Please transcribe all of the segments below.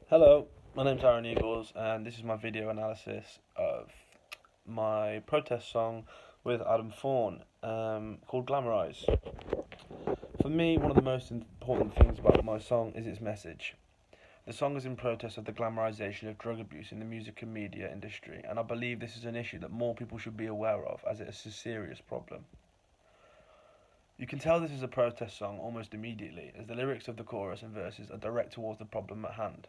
Hello, my name's Aaron Eagles, and this is my video analysis of my protest song with Adam Thorne called Glamourise. For me, one of the most important things about my song is its message. The song is in protest of the glamorization of drug abuse in the music and media industry, and I believe this is an issue that more people should be aware of, as it is a serious problem. You can tell this is a protest song almost immediately, as the lyrics of the chorus and verses are direct towards the problem at hand.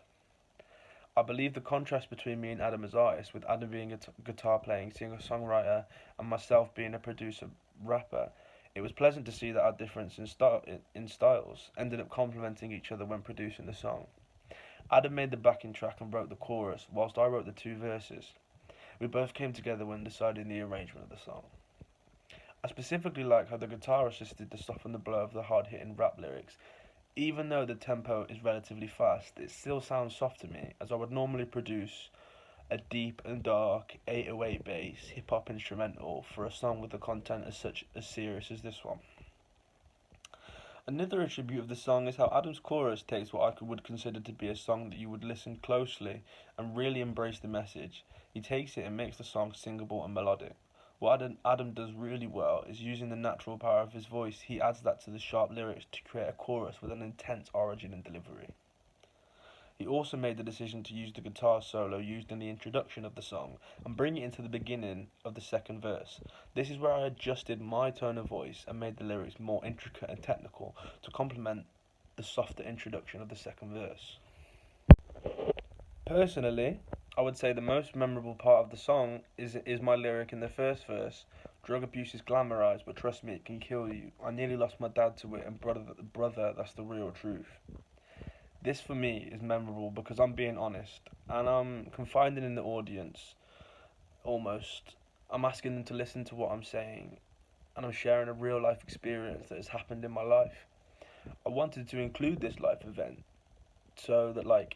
I believe the contrast between me and Adam is artist, with Adam being a guitar playing, singer-songwriter, and myself being a producer rapper. It was pleasant to see that our difference in styles ended up complementing each other when producing the song. Adam made the backing track and wrote the chorus, whilst I wrote the two verses. We both came together when deciding the arrangement of the song. I specifically like how the guitar assisted to soften the blow of the hard-hitting rap lyrics. Even though the tempo is relatively fast, it still sounds soft to me, as I would normally produce a deep and dark 808 bass hip hop instrumental for a song with the content as serious as this one. Another attribute of the song is how Adam's chorus takes what I would consider to be a song that you would listen closely and really embrace the message. He takes it and makes the song singable and melodic. What Adam does really well is using the natural power of his voice. He adds that to the sharp lyrics to create a chorus with an intense origin and delivery. He also made the decision to use the guitar solo used in the introduction of the song and bring it into the beginning of the second verse. This is where I adjusted my tone of voice and made the lyrics more intricate and technical to complement the softer introduction of the second verse. Personally, I would say the most memorable part of the song is my lyric in the first verse. Drug abuse is glamorized, but trust me, it can kill you. I nearly lost my dad to it, and brother, that's the real truth. This for me is memorable because I'm being honest, and I'm confiding in the audience. Almost, I'm asking them to listen to what I'm saying, and I'm sharing a real life experience that has happened in my life. I wanted to include this life event so that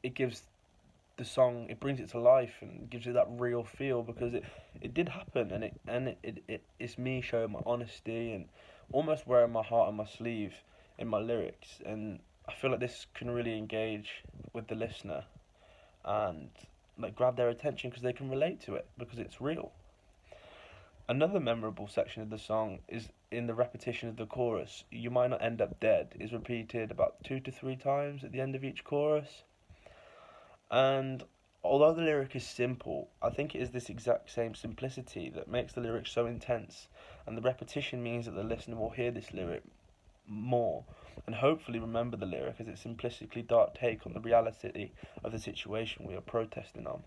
it gives the song, it brings it to life and gives it that real feel, because it did happen, and it's me showing my honesty and almost wearing my heart on my sleeve in my lyrics. And I feel like this can really engage with the listener and grab their attention because they can relate to it because it's real. Another memorable section of the song is in the repetition of the chorus. You might not end up dead is repeated about 2 to 3 times at the end of each chorus. And although the lyric is simple, I think it is this exact same simplicity that makes the lyric so intense, and the repetition means that the listener will hear this lyric more and hopefully remember the lyric as its simplistically dark take on the reality of the situation we are protesting on.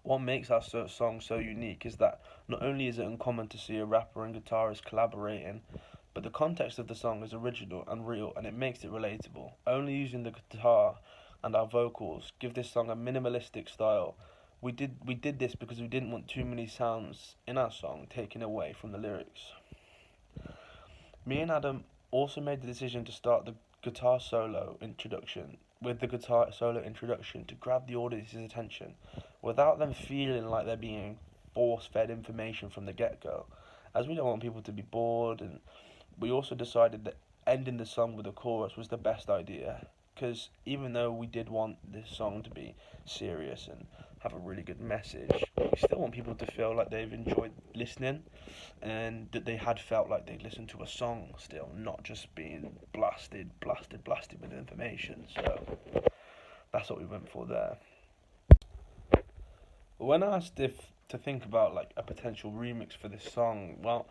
What makes our song so unique is that not only is it uncommon to see a rapper and guitarist collaborating, but the context of the song is original and real, and it makes it relatable. Only using the guitar and our vocals give this song a minimalistic style. We did this because we didn't want too many sounds in our song taken away from the lyrics. Me and Adam also made the decision to start the guitar solo introduction to grab the audience's attention without them feeling like they're being force-fed information from the get-go, as we don't want people to be bored. And we also decided that ending the song with a chorus was the best idea, because even though we did want this song to be serious and have a really good message, we still want people to feel like they've enjoyed listening and that they had felt like they'd listened to a song still, not just being blasted with information. So that's what we went for there. When asked if to think about a potential remix for this song, well,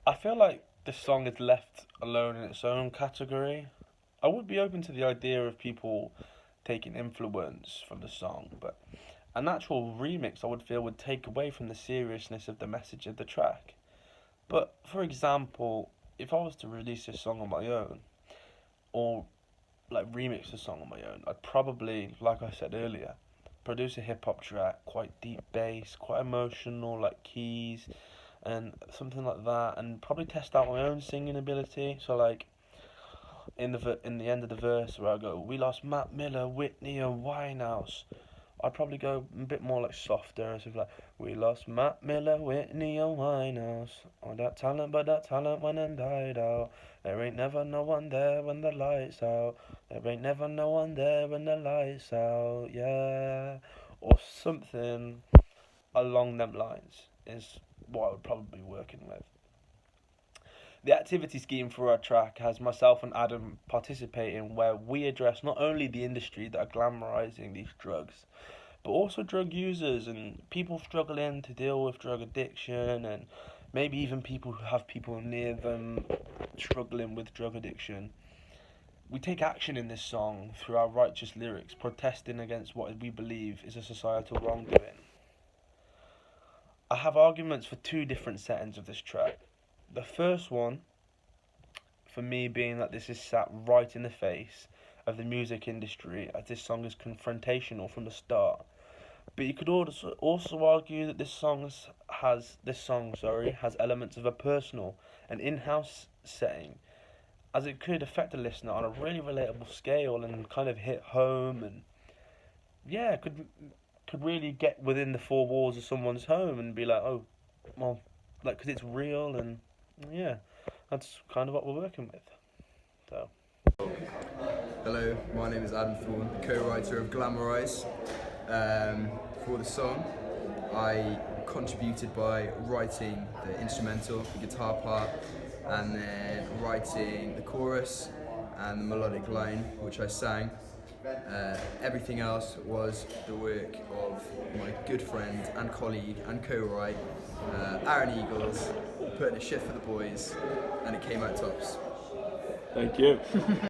I feel like this song is left alone in its own category. I would be open to the idea of people taking influence from the song, but an actual remix I would feel would take away from the seriousness of the message of the track. But for example, if I was to release this song on my own, or remix the song on my own, I'd probably, like I said earlier, produce a hip hop track, quite deep bass, quite emotional, keys and something like that, and probably test out my own singing ability. So in the end of the verse where I go, "We lost Matt Miller, Whitney, and Winehouse," I'd probably go a bit more like softer, so like we lost Matt Miller, Whitney, and Winehouse. All that talent, but that talent went and died out. There ain't never no one there when the lights out. There ain't never no one there when the lights out. Yeah, or something along them lines is what I would probably be working with. The activity scheme for our track has myself and Adam participating, where we address not only the industry that are glamorizing these drugs, but also drug users and people struggling to deal with drug addiction, and maybe even people who have people near them struggling with drug addiction. We take action in this song through our righteous lyrics, protesting against what we believe is a societal wrongdoing. I have arguments for two different settings of this track. The first one, for me, being that this is sat right in the face of the music industry, as this song is confrontational from the start. But you could also argue that has elements of a personal and in-house setting, as it could affect a listener on a really relatable scale and kind of hit home, and yeah, could really get within the four walls of someone's home and be like, oh, well, like, because it's real, and yeah, that's kind of what we're working with. So. Hello, my name is Adam Thorne, co-writer of Glamourise. For the song, I contributed by writing the instrumental, the guitar part, and then writing the chorus and the melodic line, which I sang. Everything else was the work of my good friend and colleague and co-write, Aaron Eagles, putting a shift for the boys, and it came out tops. Thank you.